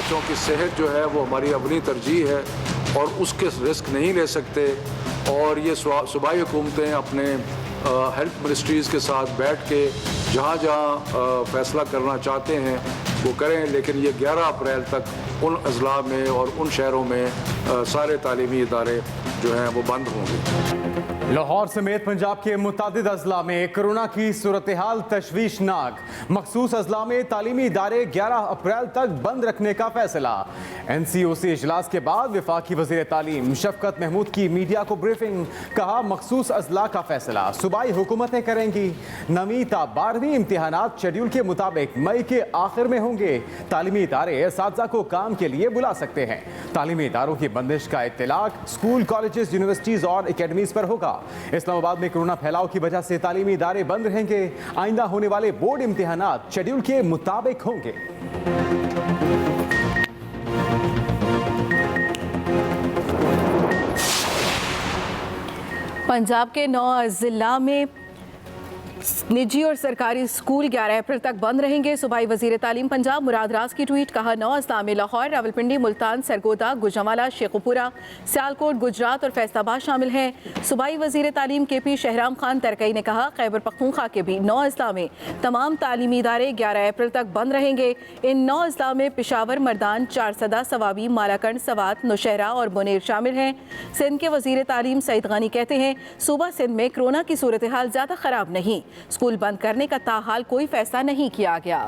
बच्चों की सेहत जो है वो हमारी अपनी तरजीह है और उसके रिस्क नहीं ले सकते। और ये सूबाई हुकूमतें अपने हेल्थ मिनिस्ट्रीज़ के साथ बैठ के जहाँ जहाँ फ़ैसला करना चाहते हैं वो करें, लेकिन ये 11 अप्रैल तक उन अजला में और उन शहरों में सारे तालीमी इदारे जो हैं वो बंद होंगे। लाहौर समेत पंजाब के मुतादिद अजला में कोरोना की सूरत हाल तशवीशनाक। मखसूस अजला में तालीमी इदारे 11 अप्रैल तक बंद रखने का फैसला। NCOC इजलास के बाद वफाकी वज़ीर तालीम शफकत महमूद की मीडिया को ब्रीफिंग। कहा मखसूस अजला का फैसला सूबाई हुकूमतें करेंगी। 9वीं ता 12वीं इम्तिहानात शेड्यूल के मुताबिक मई के आखिर में होंगे। तालीमी इदारे असातिज़ा को काम के लिए बुला सकते हैं। तालीमी इदारों की बंदिश का इत्तलाक स्कूल, कॉलेजेस, यूनिवर्सिटीज और एकेडमीज पर होगा। इस्लामाबाद में कोरोना फैलाव की वजह से तालीमी इदारे बंद रहेंगे। आइंदा होने वाले बोर्ड इम्तिहानात शेड्यूल के मुताबिक होंगे। पंजाब के 9 जिला में निजी और सरकारी स्कूल 11 अप्रैल तक बंद रहेंगे। सूबाई वजीर तालीम पंजाब मुराद राज की ट्वीट। कहा 9 अजला में लाहौर, रावलपिंडी, मुल्तान, सरगोदा, गुजरांवाला, शेखुपुरा, सियालकोट, गुजरात और फैसलाबाद शामिल हैं। सूबाई वजीर तालीम KP शहराम खान तरकई ने कहा खैबर पख्तूनख्वा के भी 9 अजला में तमाम तालीमी इदारे 11 अप्रैल तक बंद रहेंगे। इन 9 अजला में पेशावर, मर्दान, चारसदा, सवाबी, मालाकंड, सवात, नौशहरा और मुनेर शामिल हैं। सिंध के वजीर तालीम सईद गनी कहते हैं सूबा सिंध में कोरोना की सूरत हाल ज़्यादा ख़राब नहीं, स्कूल बंद करने का ताहाल कोई फैसला नहीं किया गया।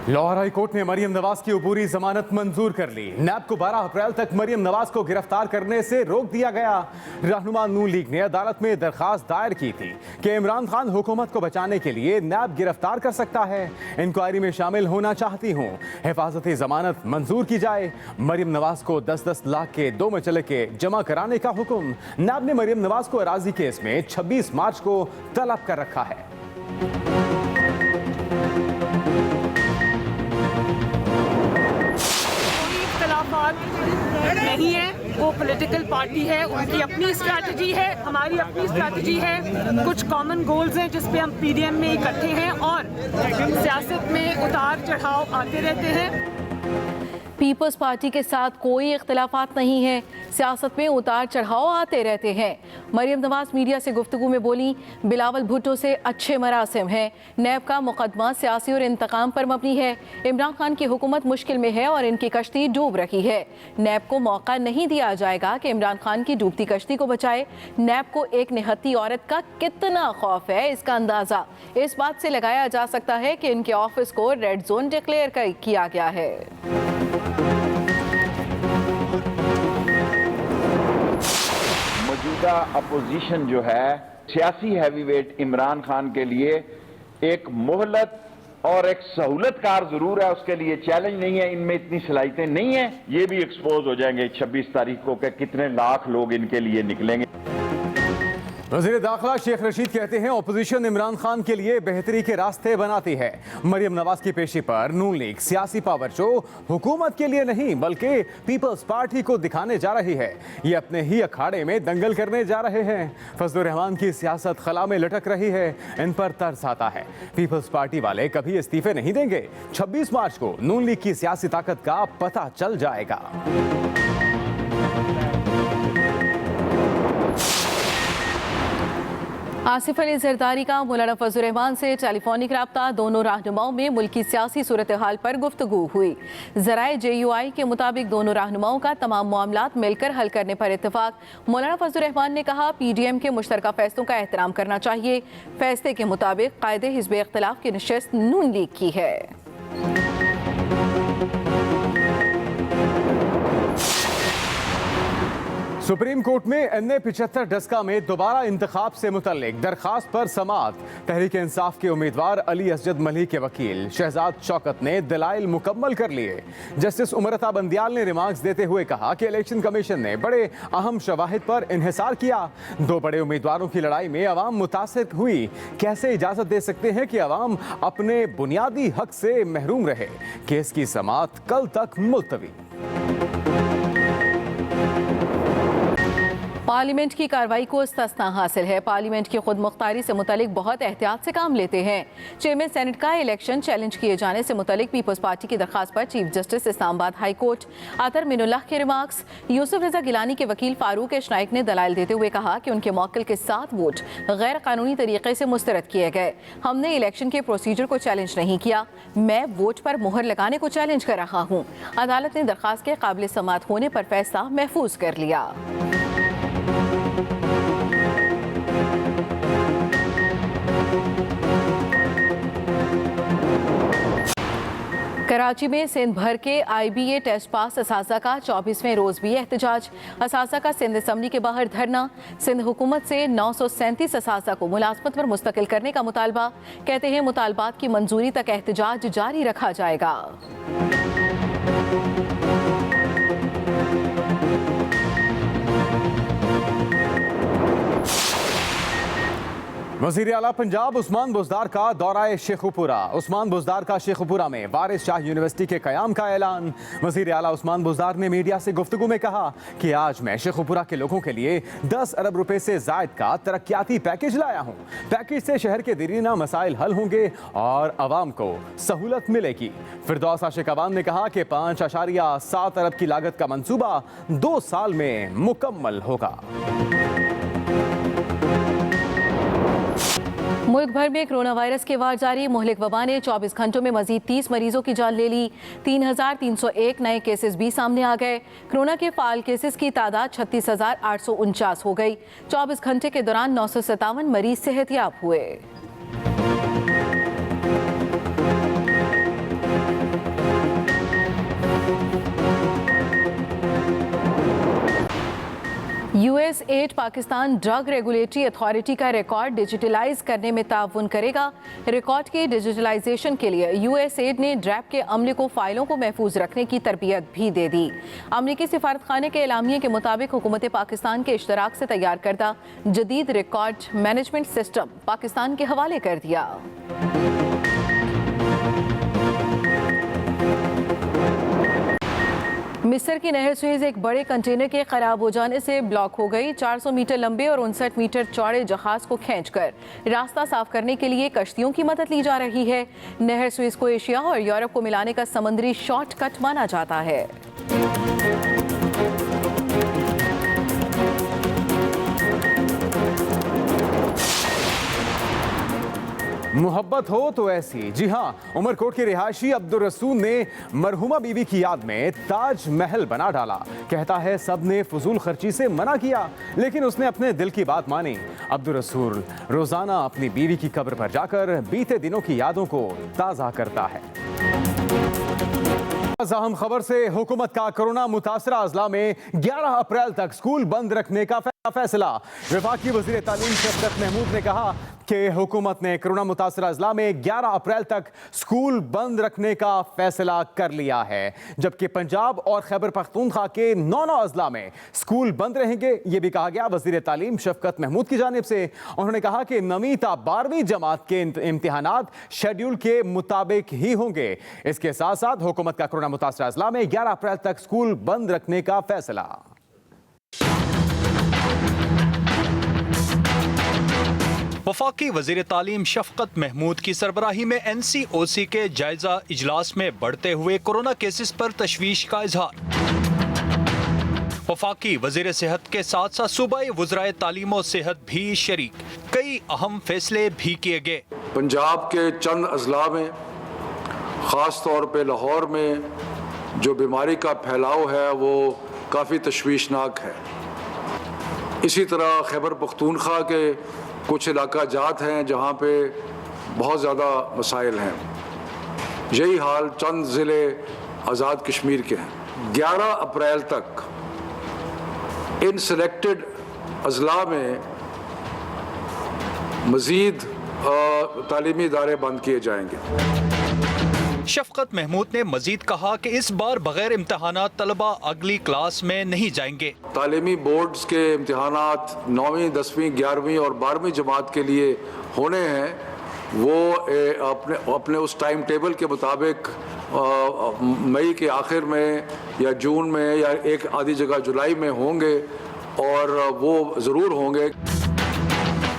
लाहौर हाई कोर्ट ने मरियम नवाज की अबूरी जमानत मंजूर कर ली। नैब को 12 अप्रैल तक मरियम नवाज को गिरफ्तार करने से रोक दिया गया। रहनुमा नून लीग ने अदालत में दरखास्त दायर की थी कि इमरान खान हुकूमत को बचाने के लिए नैब गिरफ्तार कर सकता है। इंक्वायरी में शामिल होना चाहती हूँ, हिफाजती जमानत मंजूर की जाए। मरियम नवाज को 10-10 लाख के 2 मचलके जमा कराने का हुक्म। नैब ने मरियम नवाज को अराजी केस में 26 मार्च को तलब कर रखा है। नहीं है, वो पॉलिटिकल पार्टी है, उनकी अपनी स्ट्रैटेजी है, हमारी अपनी स्ट्रैटेजी है। कुछ कॉमन गोल्स हैं जिस पे हम PDM में इकट्ठे हैं और सियासत में उतार चढ़ाव आते रहते हैं। पीपल्स पार्टी के साथ कोई इख्तिलाफात नहीं है, सियासत में उतार चढ़ाव आते रहते हैं। मरियम नवाज मीडिया से गुफ्तगू में बोली बिलावल भुट्टो से अच्छे मरासिम हैं। नैब का मुकदमा सियासी और इंतकाम पर मबनी है। इमरान खान की हुकूमत मुश्किल में है और इनकी कश्ती डूब रही है। नैब को मौका नहीं दिया जाएगा कि इमरान खान की डूबती कश्ती को बचाए। नैब को एक निहत्ती औरत का कितना खौफ है, इसका अंदाज़ा इस बात से लगाया जा सकता है कि इनके ऑफिस को रेड जोन डिक्लेयर किया गया है। मौजूदा अपोजिशन जो है सियासी हैवीवेट इमरान खान के लिए एक मोहलत और एक सहूलतकार जरूर है, उसके लिए चैलेंज नहीं है। इनमें इतनी सलाहियतें नहीं है। ये भी एक्सपोज हो जाएंगे 26 तारीख को कि कितने लाख लोग इनके लिए निकलेंगे। वज़ीर दाखिला शेख रशीद कहते हैं अपोजिशन इमरान खान के लिए बेहतरी के रास्ते बनाती है। मरियम नवाज की पेशी पर नून लीग सियासी पावर शो हुकूमत के लिए नहीं बल्कि पीपल्स पार्टी को दिखाने जा रही है। ये अपने ही अखाड़े में दंगल करने जा रहे हैं। फजलुर रहमान की सियासत खला में लटक रही है, इन पर तरस आता है। पीपल्स पार्टी वाले कभी इस्तीफे नहीं देंगे। 26 मार्च को नून लीग की सियासी ताकत का पता चल जाएगा। आसिफ अली जरदारी का मौलाना फजलुर रहमान से टेलीफोनिक रब्ता। दोनों रहनुमाओं में मुल्की सियासी सूरत हाल पर गुफ्तगू हुई। ज़राए JUI के मुताबिक दोनों रहनुमाओं का तमाम मामलात मिलकर हल करने पर इत्तेफाक। मौलाना फजलुर रहमान ने कहा PDM के मुश्तरका फैसलों का एहतराम करना चाहिए। फैसले के मुताबिक कायदे हिज़्ब इख्तिलाफ की नशिस्त नून लीग की है। सुप्रीम कोर्ट में NA 75 डस्का में दोबारा इंतखाब से मुतल्लिक दरखास्त पर समाअत। तहरीक इंसाफ के उम्मीदवार अली असजद मलिक के वकील शहजाद शौकत ने दलाइल मुकम्मल कर लिए। जस्टिस उमरता बंदियाल ने रिमार्क्स देते हुए कहा कि इलेक्शन कमीशन ने बड़े अहम शवाहिद पर इन्हिसार किया। 2 बड़े उम्मीदवारों की लड़ाई में अवाम मुतासिर हुई। कैसे इजाजत दे सकते हैं कि अवाम अपने बुनियादी हक से महरूम रहे। केस की समाअत कल तक मुलतवी। पार्लियामेंट की कार्रवाई को इस्तिस्ना हासिल है। पार्लियामेंट की खुद मुख्तारी से मुतालिक बहुत एहतियात से काम लेते हैं। चेयरमैन सेनेट का इलेक्शन चैलेंज किए जाने से मुतालिक पीपल्स पार्टी की दरखास्त पर chief justice Islamabad high court Athar Minallah के रिमार्क्स। यूसुफ रजा गिलानी के वकील फारूक एश नाइक ने दलाइल देते हुए कहा कि उनके मौक्किल के 7 वोट गैर कानूनी तरीके से मुस्तरद किए गए। हमने इलेक्शन के प्रोसीजर को चैलेंज नहीं किया, मैं वोट पर मुहर लगाने को चैलेंज कर रहा हूँ। अदालत ने दरखास्त के काबिल समाअत होने पर फैसला महफूज कर लिया। कराची में सिंध भर के IBA टेस्ट पास असासा का 24वें रोज भी एहतजाज। असासा का सिंध असम्बली के बाहर धरना। सिंध हुकूमत से 937 असासा को मुलाजमत पर मुस्तकिल करने का मुतालबा। कहते हैं मुतालबात की मंजूरी तक एहतजाज जारी रखा जाएगा। वज़ीर आला पंजाब उस्मान बुज़दार का दौरा शेखुपुरा। उस्मान बुज़दार का शेखुपुरा में वारिस शाह यूनिवर्सिटी के क़याम का ऐलान। वज़ीर आला उस्मान बुज़दार ने मीडिया से गुफ्तगू में कहा कि आज मैं शेखुपुरा के लोगों के लिए 10 अरब रुपए से ज़ायद का तरक्याती पैकेज लाया हूँ। पैकेज से शहर के दरीना मसाइल हल होंगे और आवाम को सहूलत मिलेगी। फिरदौस आशिक अवान ने कहा कि 5.7 अरब की लागत का मंसूबा 2 साल में मुकम्मल होगा। मुल्क भर में कोरोना वायरस के वार जारी। मुहलिक वबा ने 24 घंटों में मजीद 30 मरीजों की जान ले ली। 3,301 नए केसेस भी सामने आ गए। कोरोना के फाल केसेस की तादाद 36,849 हो गई। 24 घंटे के दौरान 957 मरीज सेहतयाब हुए। USAID Pakistan drug regulatory authority का रिकॉर्ड डिजिटलाइज करने में ताउन करेगा। रिकॉर्ड के डिजिटलाइजेशन के लिए USAID ने ड्रैप के अमले को फाइलों को महफूज रखने की तरबियत भी दे दी। अमरीकी सिफारत खाने के एलामिये के मुताबिक हुकूमत पाकिस्तान के इश्तराक से तैयार करदा जदीद रिकॉर्ड मैनेजमेंट सिस्टम पाकिस्तान के हवाले कर दिया। मिस्र की नहर सुएज एक बड़े कंटेनर के खराब हो जाने से ब्लॉक हो गई। 400 मीटर लंबे और 59 मीटर चौड़े जहाज को खींचकर रास्ता साफ करने के लिए कश्तियों की मदद ली जा रही है। नहर सुएज को एशिया और यूरोप को मिलाने का समुद्री शॉर्टकट माना जाता है। मोहब्बत हो तो ऐसी। जी हाँ, उमरकोट के रिहायशी अब्दुल रसूल ने मरहुमा बीवी की याद में ताज महल बना डाला। कहता है सब ने फजूल खर्ची से मना किया, लेकिन उसने अपने दिल की बात मानी। अब्दुल रसूल रोजाना अपनी बीवी की कब्र पर जाकर बीते दिनों की यादों को ताज़ा करता है। अहम खबर से हुकूमत का कोरोना मुतासरा अजला में 11 अप्रैल तक स्कूल बंद रखने का फैसला। वफाकी वज़ीर तालीम शफकत महमूद ने कहा कि हुकूमत ने कोरोना मुतासरा अजला में 11 अप्रैल तक स्कूल बंद रखने का फैसला कर लिया है, जबकि पंजाब और खैबर पख्तूनख्वा के 9 अजला में स्कूल बंद रहेंगे। ये भी कहा गया वज़ीर तालीम शफकत महमूद की जानिब से। उन्होंने कहा कि 9वीं ता 12वीं जमात के इम्तिहानात शेड्यूल के मुताबिक ही होंगे। इसके साथ साथ हुकूमत का कोरोना मुतासरा अजला में 11 अप्रैल तक स्कूल बंद रखने का फैसला। वफाकी वज़ीर तालीम शफकत महमूद की सरबराही में NCOC के जायजा इजलास में बढ़ते हुए कोरोना केसेस पर तशवीश का इजहार। वफाकी वज़ीर सेहत के साथ साथ सूबाई वज़राए तालीम और सेहत भी शरीक। कई अहम फैसले भी किए गए। पंजाब के चंद अजला में ख़ास तौर पे लाहौर में जो बीमारी का फैलाव है वो काफ़ी तशवीशनाक है। इसी तरह खैबर पख्तूनख्वा के कुछ इलाका जात हैं जहाँ पे बहुत ज़्यादा मसाइल हैं। यही हाल चंद ज़िले आज़ाद कश्मीर के हैं। 11 अप्रैल तक इन सिलेक्टेड अजला में मज़ीद तालीमी इदारे बंद किए जाएंगे। शफकत महमूद ने मजीद कहा कि इस बार बगैर इम्तहानात तलबा अगली क्लास में नहीं जाएंगे। तालीमी बोर्ड्स के इम्तहानात 9वीं, 10वीं, 11वीं और 12वीं जमात के लिए होने हैं, वो अपने उस टाइम टेबल के मुताबिक मई के आखिर में या जून में या एक आधी जगह जुलाई में होंगे और वो ज़रूर होंगे।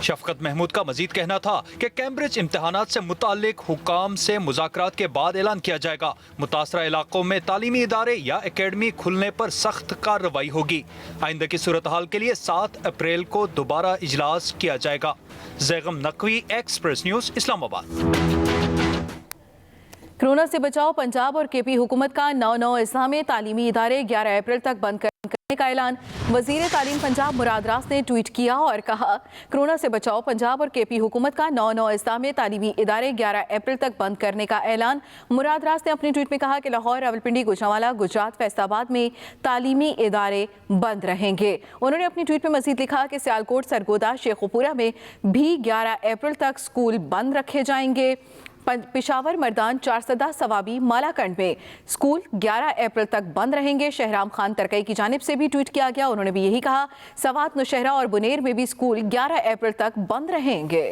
शफकत महमूद का मजीद कहना था कि कैम्ब्रिज इम्तहानात से मुताल्लिक हुकाम से मुज़ाकरात के बाद ऐलान किया जाएगा। मुतासरा इलाकों में तालीमी इदारे या एकेडमी खुलने पर सख्त कार्रवाई होगी। आइंदा की सूरत हाल के लिए 7 अप्रैल को दोबारा इजलास किया जाएगा। Zaigham Naqvi, express news, Islamabad. Corona से बचाव पंजाब और केपी हुकूमत का 9 इस्लामी तालीमी इदारे 11 अप्रैल तक बंद करने का ऐलान। वजीर तालीम पंजाब मुराद रास ने ट्वीट किया और कहा, कोरोना से बचाव पंजाब और केपी हुकूमत का 9 इस्लामी तालीमी इदारे 11 अप्रैल तक बंद करने का ऐलान। मुराद रास ने अपनी ट्वीट में कहा कि लाहौर, रावलपिंडी, गुजरांवाला, गुजरात, फैसलाबाद में तालीमी इदारे बंद रहेंगे। उन्होंने अपनी ट्वीट में मजीद लिखा कि सियालकोट, सरगोदा, शेखुपुरा में भी 11 अप्रैल तक स्कूल बंद रखे जाएंगे। पेशावर, मर्दान, चारसदा, सवाबी, मालाकंड में स्कूल 11 अप्रैल तक बंद रहेंगे। शहराम खान तरकई की जानिब से भी ट्वीट किया गया, उन्होंने भी यही कहा। सवात, नौशहरा और बुनेर में भी स्कूल 11 अप्रैल तक बंद रहेंगे।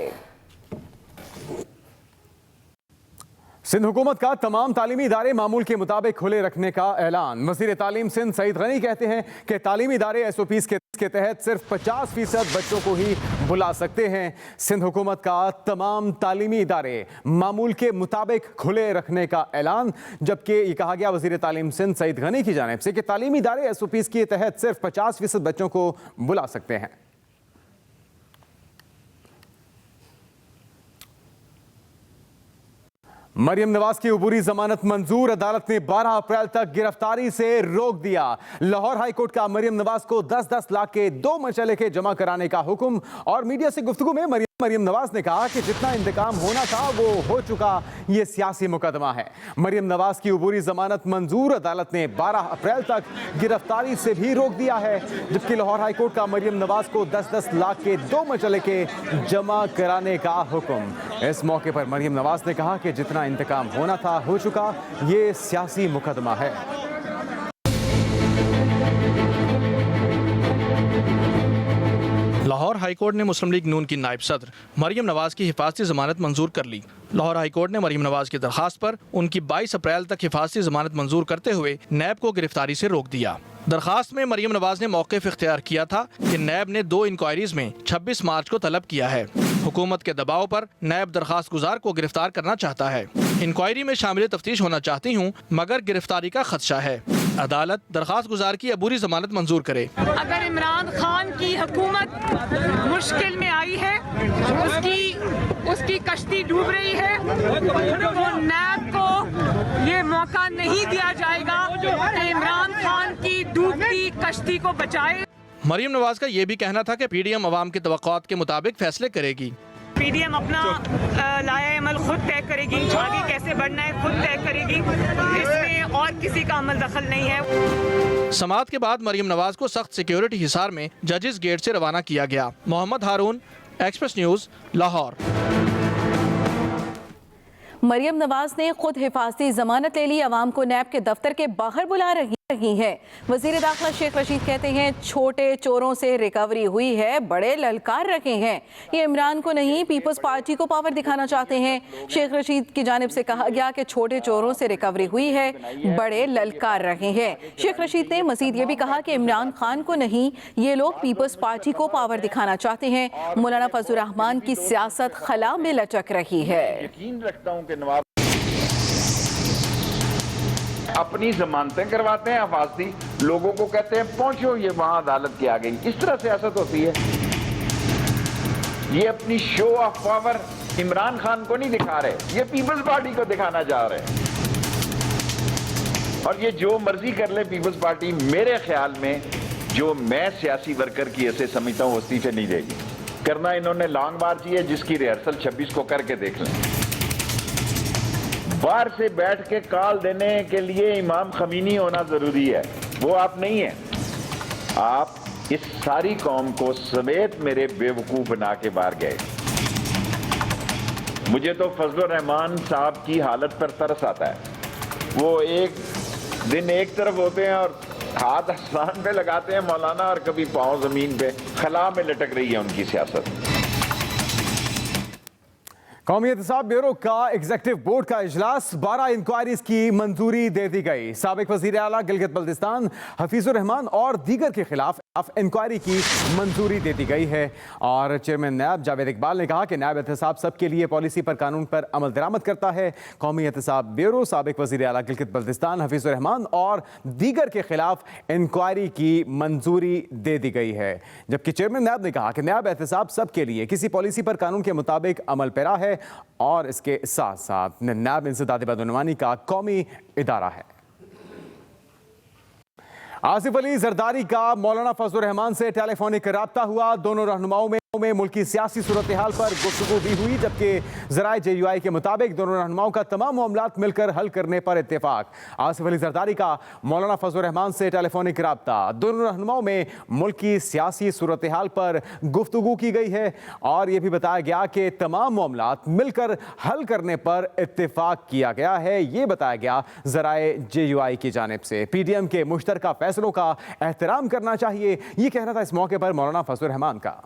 सिंध हुकूमत का तमाम तालीमी इदारे मामूल के मुताबिक खुले रखने का ऐलान। वज़ीर तालीम सिंध सईद गनी कहते हैं कि तालीमी इदारे SOPs के तहत सिर्फ 50% बच्चों को ही बुला सकते हैं। सिंध हुकूमत का तमाम तालीमी इदारे मामूल के मुताबिक खुले रखने का ऐलान, जबकि ये कहा गया वज़ीर तालीम सिंध सईद गनी की जानिब से कि तालीमी इदारे SOPs के तहत सिर्फ 50% बच्चों को बुला सकते हैं। मरियम नवाज की अबूरी जमानत मंजूर। अदालत ने 12 अप्रैल तक गिरफ्तारी से रोक दिया। लाहौर हाई कोर्ट का मरियम नवाज को 10-10 लाख के 2 मचले जमा कराने का हुक्म। और मीडिया से गुफ्तगू में मरियम नवाज ने कहा कि जितना इंतकाम होना था वो हो चुका, ये सियासी मुकदमा है। मरियम नवाज की अबूरी जमानत मंजूर। अदालत ने 12 अप्रैल तक गिरफ्तारी से भी रोक दिया है, जबकि लाहौर हाई कोर्ट का मरियम नवाज को 10-10 लाख के 2 मचले जमा कराने का हुक्म। इस मौके पर मरियम नवाज ने कहा कि जितना इंतकाम होना था हो चुका, ये सियासी मुकदमा है। लाहौर हाईकोर्ट ने मुस्लिम लीग नून की नायब सदर मरियम नवाज की हिफाजती जमानत मंजूर कर ली। लाहौर हाईकोर्ट ने मरियम नवाज की दरखास्त पर उनकी 22 अप्रैल तक हिफाजती जमानत मंजूर करते हुए नैब को गिरफ्तारी से रोक दिया। दरखास्त में मरियम नवाज ने मौक़िफ़ इख्तियार किया था कि नैब ने 2 इंक्वायरीज में 26 मार्च को तलब किया है। हुकूमत के दबाव पर नैब दरखास्त गुजार को गिरफ्तार करना चाहता है। इंक्वायरी में शामिल तफ्तीश होना चाहती हूँ, मगर गिरफ्तारी का खदशा है। अदालत दरखास्त गुजार की अबूरी जमानत मंजूर करे। अगर इमरान खान की हुकूमत मुश्किल में आई है, उसकी कश्ती डूब रही है, तो नैब को ये मौका नहीं दिया जाएगा कि इमरान खान की डूबती कश्ती को बचाए। मरियम नवाज का ये भी कहना था कि PDM अवाम की तवक्कुआत के मुताबिक फैसले करेगी। PDM अपना लाया अमल खुद तय करेगी, आगे कैसे बढ़ना है खुद तय करेगी, इसमें और किसी का अमल दखल नहीं है। समाअत के बाद मरियम नवाज को सख्त सिक्योरिटी हिसार में जजेस गेट से रवाना किया गया। मोहम्मद हारून, एक्सप्रेस न्यूज़, लाहौर। मरियम नवाज ने खुद हिफाजती जमानत ले ली, अवाम को नैब के दफ्तर के बाहर बुला रही है। वजीर दाखिला शेख रशीद कहते हैं छोटे चोरों से रिकवरी हुई है, बड़े ललकार रखे हैं। ये इमरान को नहीं, पीपल्स पार्टी को पावर दिखाना चाहते हैं। शेख रशीद की जानिब से कहा गया कि छोटे चोरों से रिकवरी हुई है, बड़े ललकार रहे हैं। शेख रशीद ने मजीद ये भी कहा कि इमरान खान को नहीं, ये लोग पीपल्स पार्टी को पावर दिखाना चाहते हैं। मौलाना फजलुर रहमान की सियासत खला में लचक रही है। यकीन रखता हूं कि नवाब अपनी जमानतें करवाते हैं, हिफाजती लोगों को कहते हैं पहुंचो ये वहां अदालत के आ गई। इस तरह सियासत होती है। ये अपनी show off power Imran Khan को नहीं दिखा रहे, ये पीपल्स पार्टी को दिखाना चाह रहे हैं। और ये जो मर्जी कर ले पीपल्स पार्टी, मेरे ख्याल में जो मैं सियासी वर्कर की ऐसे समझता हूं इस्तीफे नहीं देगी। करना इन्होंने लॉन्ग मार्च है, जिसकी रिहर्सल 26 को करके देख लें। बाहर से बैठ के कॉल देने के लिए इमाम खमीनी होना जरूरी है, वो आप नहीं है। आप इस सारी कौम को समेत मेरे बेवकूफ बना के बाहर गए। मुझे तो फजलुर रहमान साहब की हालत पर तरस आता है। वो एक दिन एक तरफ होते हैं और हाथ आसमान पे लगाते हैं मौलाना, और कभी पांव जमीन पे, खला में लटक रही है उनकी सियासत। कौमी एहतसाब ब्यूरो का एग्जीक्यूटिव बोर्ड का इजलास, 12 इंक्वायरीज की मंजूरी दे दी गई। साबिक वजीर आला गिलगित बल्तिस्तान हफीजुर रहमान और दीगर के खिलाफ इंक्वायरी की मंजूरी दे दी गई है। और चेयरमैन नैब जावेद इकबाल ने कहा कि नैब एहतसाब सबके लिए पॉलिसी पर कानून पर अमल दरामद करता है। कौमी एहतसाब ब्यूरो साबिक वज़ीर आला गिलगित बल्तिस्तान हफीजुर रहमान और दीगर के खिलाफ इंक्वायरी की मंजूरी दे दी गई है। जबकि चेयरमैन नैब ने कहा कि नैब एहतसाब सबके लिए किसी पॉलिसी पर कानून के मुताबिक अमल पैरा है और इसके साथ साथ नैब इंसदाद बदउनवानी का कौमी इदारा है। आसिफ अली जरदारी का मौलाना फजलुर रहमान से टेलीफोनिक राब्ता हुआ। दोनों रहनुमाओं में मुल्की सियासी सूरत हाल पर गुफ्तगू भी हुई, जबकि ज़राए JUI के मुताबिक दोनों रहनुमाओं का तमाम मामलात मिलकर हल करने पर इत्तेफाक। आसिफ अली जरदारी का मौलाना फजलुर रहमान से टेलीफोनिक राब्ता। दोनों रहनुमाओं में मुल्की सियासी सूरत हाल पर गुफ्तगू की गई है और यह भी बताया गया कि तमाम मामलात मिलकर हल करने पर इत्तेफाक किया गया है। ये बताया गया ज़राए JUI की जानिब से। PDM के मुश्तरका फैसलों का एहतराम करना चाहिए, ये कहना था इस मौके पर मौलाना फजलुर रहमान का।